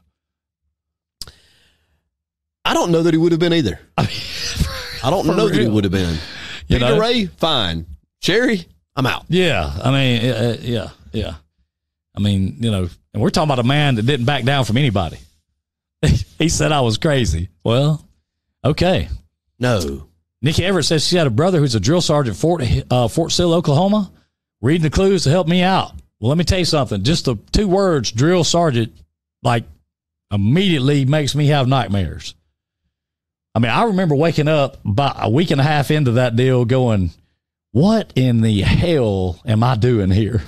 I don't know that he would have been either. I don't know that he would have been.
You
Peter
know?
Ray, fine. Sherry, I'm out.
Yeah, I mean, yeah. I mean, you know, and we're talking about a man that didn't back down from anybody. He said I was crazy. Well, okay.
No.
Nikki Everett says she had a brother who's a drill sergeant at Fort Sill, Oklahoma, reading the clues to help me out. Well, let me tell you something. Just the 2 words, drill sergeant, like immediately makes me have nightmares. I mean, I remember waking up about a week and a half into that deal going, what in the hell am I doing here?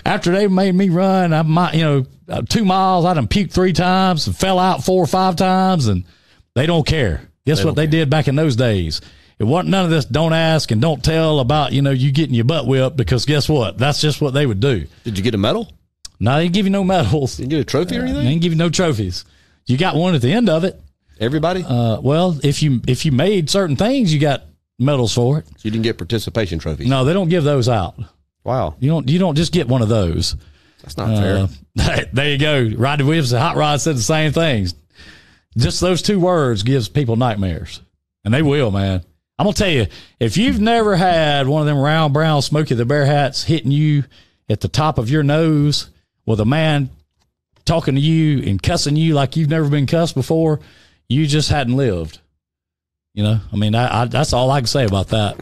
After they made me run, 2 miles, I done puked 3 times and fell out 4 or 5 times, and they don't care. Guess what they did back in those days? It wasn't none of this don't ask and don't tell about, you getting your butt whipped, because guess what? That's just what they would do.
Did you get a medal?
No, they didn't give you no medals.
Didn't get a trophy or anything?
They didn't give you no trophies. You got one at the end of it.
Everybody?
Well, if you made certain things, you got medals for it.
So you didn't get participation trophies?
No, they don't give those out.
Wow.
You don't just get one of those.
That's not fair.
There you go. Rodney Williams and Hot Rod said the same things. Just those 2 words gives people nightmares. And they will, man. I'm going to tell you, if you've never had one of them round, brown, Smokey the Bear hats hitting you at the top of your nose with a man talking to you and cussing you like you've never been cussed before, you just hadn't lived. You know, I mean, that's all I can say about that.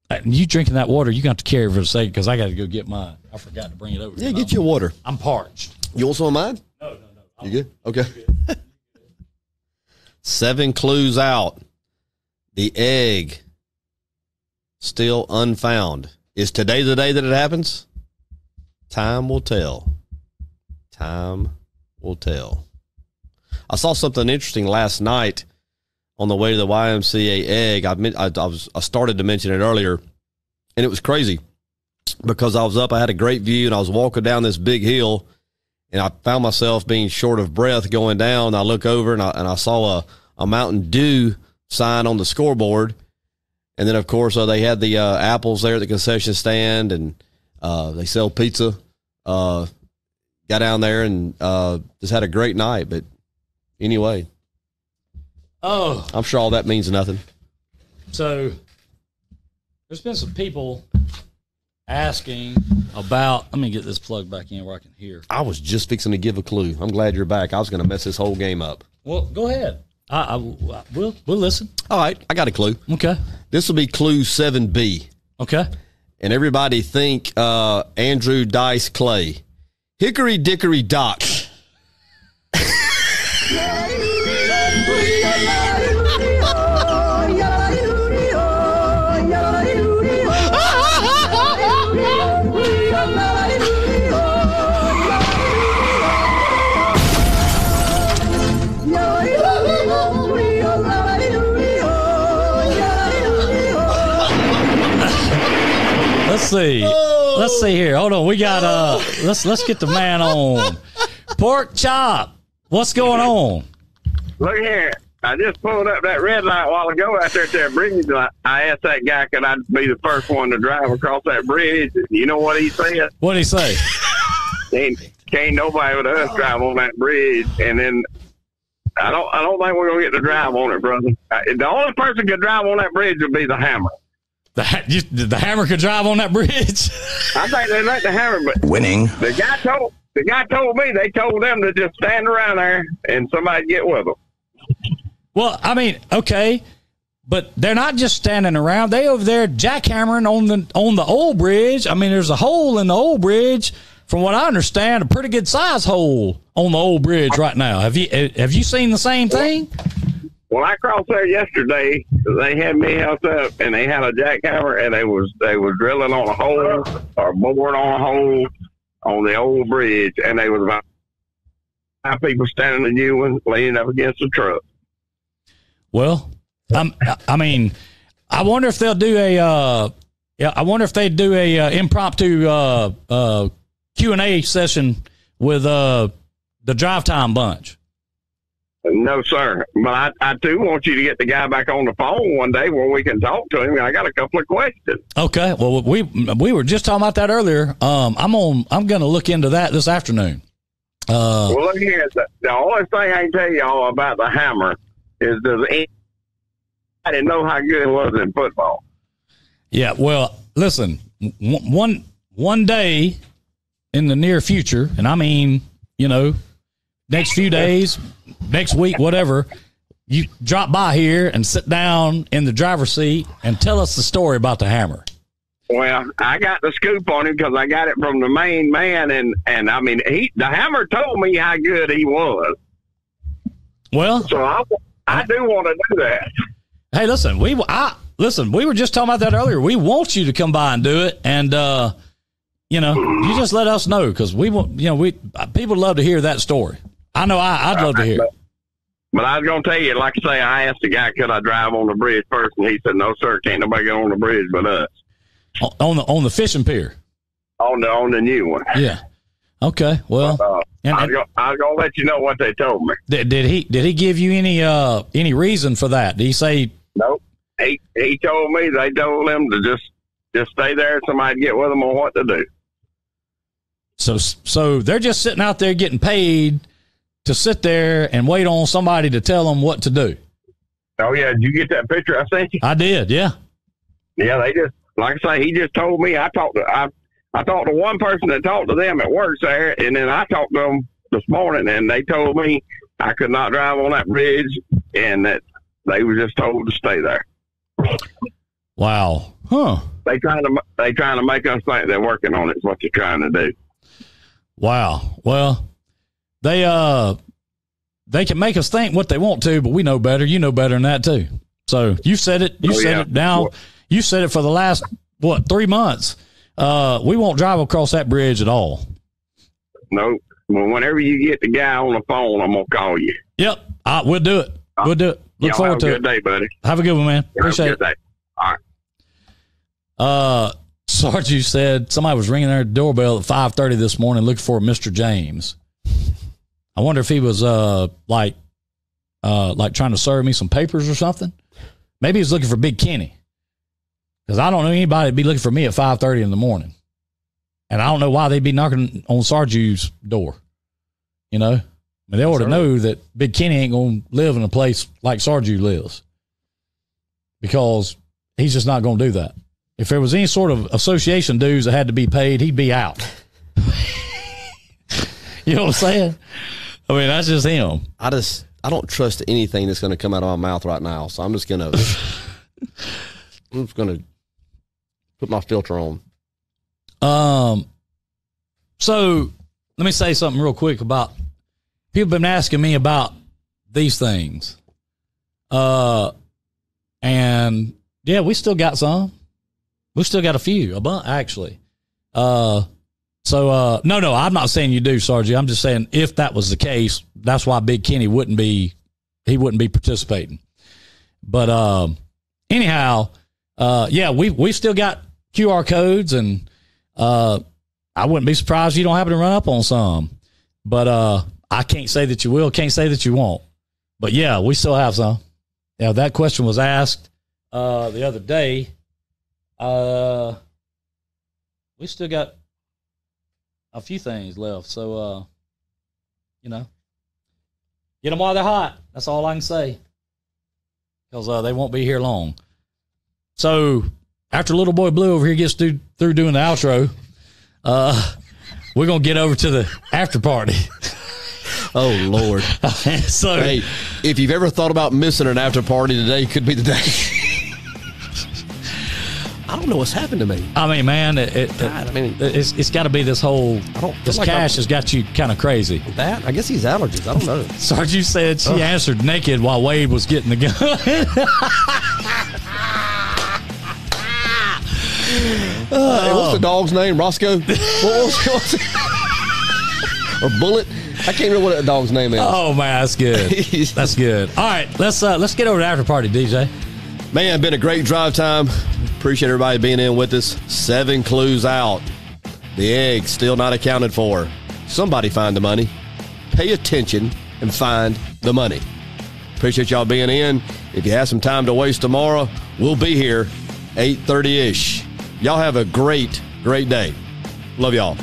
And you drinking that water, you got to carry it for a second because I got to go get mine. I forgot to bring it over.
Yeah, get your water.
I'm parched.
You want some of mine?
No.
You good? Okay. 7 clues out. The egg still unfound. Is today the day that it happens? Time will tell. Time will tell. I saw something interesting last night on the way to the YMCA egg. I started to mention it earlier, and it was crazy because I was up. I had a great view, and I was walking down this big hill, and I found myself being short of breath going down. I look over, and I saw a Mountain Dew sign on the scoreboard. And then, of course, they had the apples there at the concession stand, and they sell pizza. Got down there and just had a great night. But anyway, I'm sure all that means nothing.
So there's been some people asking about. Let me get this plugged back in where I can hear.
I was just fixing to give a clue. I'm glad you're back. I was going to mess this whole game up.
Well, go ahead. We'll listen.
All right, I got a clue.
Okay.
This will be clue 7B.
Okay.
And everybody think Andrew Dice Clay. Hickory Dickory Dock.
Let's see here. Hold on. We got let's get the man on. Pork chop. What's going on?
Look here. I just pulled up that red light a while ago out there at that bridge. And I asked that guy, could I be the first one to drive across that bridge? You know what he said?
What'd he say?
Can't nobody with us drive on that bridge. And then I don't think we're gonna get to drive on it, brother. The only person could drive on that bridge would be the Hammer.
The Hammer could drive on that bridge.
I think they let the Hammer, but
winning.
The guy told me they told them to just stand around there and somebody get with them.
Well, I mean, okay, but they're not just standing around. They over there jackhammering on the old bridge. I mean, there's a hole in the old bridge. From what I understand, a pretty good size hole on the old bridge right now. Have you seen the same thing?
When I crossed there yesterday, they had me else up, and they had a jackhammer, and they was drilling on a hole or boring on a hole on the old bridge, and they was about 5 people standing in you and leaning up against the truck.
Well, I mean, I wonder if they'll do I wonder if they do a impromptu Q&A session with the Drive Time bunch.
No, sir. But I do want you to get the guy back on the phone one day where we can talk to him. I got a couple of questions.
Okay. Well, we were just talking about that earlier. I'm going to look into that this afternoon.
Well, look here. The only thing I can tell y'all about the Hammer is does anybody know how good it was in football?
Yeah. Well, listen, one day in the near future, and I mean, next few days, next week, whatever, you drop by here and sit down in the driver's seat and tell us the story about the Hammer.
Well, I got the scoop on him because I got it from the main man, and I mean, the Hammer told me how good he was.
Well,
so I do want to do that.
Hey, listen, we were just talking about that earlier. We want you to come by and do it, and you just let us know because we want, people love to hear that story. I know I'd love to hear it.
But I was going to tell you, like I say, I asked the guy, could I drive on the bridge first? And he said, no, sir, can't nobody go on the bridge but us.
On the fishing pier?
On the new one.
Yeah. Okay. Well,
I was going to let you know what they told me.
Did he give you any reason for that? Did he say?
Nope. He told me they told him to just stay there and somebody get with them on what to do.
So they're just sitting out there getting paid to sit there and wait on somebody to tell them what to do.
Oh, yeah. Did you get that picture I sent you?
I did, yeah.
Yeah, they just, like I say, he just told me. I talked to one person that talked to them at work there, and then I talked to them this morning, and they told me I could not drive on that bridge, and that they were just told to stay there.
Wow. Huh.
They trying to make us think they're working on it. Is what they're trying to do.
Wow. Well, they can make us think what they want to, but we know better. You know better than that too. So you said it. You said it now. You said it for the last 3 months. We won't drive across that bridge at all.
No. Well, whenever you get the guy on the phone, I'm gonna call you.
Yep. We'll do it. We'll do it. Look forward to it.
Have a good day, buddy.
Have a good one, man. Appreciate it.
Have a good day. All right.
Sarge said somebody was ringing their doorbell at 5:30 this morning looking for Mr. James. I wonder if he was like trying to serve me some papers or something. Maybe he was looking for Big Kenny, because I don't know anybody that'd be looking for me at 5:30 in the morning, and I don't know why they'd be knocking on Sarju's door. You know, I mean, they ought to know that Big Kenny ain't gonna live in a place like Sarju lives, because he's just not gonna do that. If there was any sort of association dues that had to be paid, he'd be out. You know what I'm saying? I mean, that's just him.
I don't trust anything that's going to come out of my mouth right now, so I'm just going to put my filter on.
So let me say something real quick about people have been asking me about these things. And yeah, we still got some. We still got a few, a bunch actually. No, I'm not saying you do, Sargie. I'm just saying if that was the case, that's why Big Kenny wouldn't be participating. But anyhow, yeah, we still got QR codes, and I wouldn't be surprised if you don't happen to run up on some. But I can't say that you will, can't say that you won't. But yeah, we still have some. Yeah, that question was asked the other day. We still got a few things left, so get them while they're hot. That's all I can say, because they won't be here long. So after Little Boy Blue over here gets through doing the outro, we're gonna get over to the after party.
Oh Lord!
So
hey, if you've ever thought about missing an after party, today could be the day. I don't know what's happened to me.
I mean, man, it's got to be this whole. This like cash has got you kind of crazy.
That I guess he's allergies. I don't know.
Sarge said she answered naked while Wade was getting the gun.
What's the dog's name? Roscoe? What's it? Or Bullet? I can't remember what that dog's name is.
Oh man, that's good. That's good. All right, let's get over to after party, DJ.
Man, been a great drive time. Appreciate everybody being in with us. 7 clues out. The egg still not accounted for. Somebody find the money. Pay attention and find the money. Appreciate y'all being in. If you have some time to waste tomorrow, we'll be here 8:30-ish. Y'all have a great, great day. Love y'all.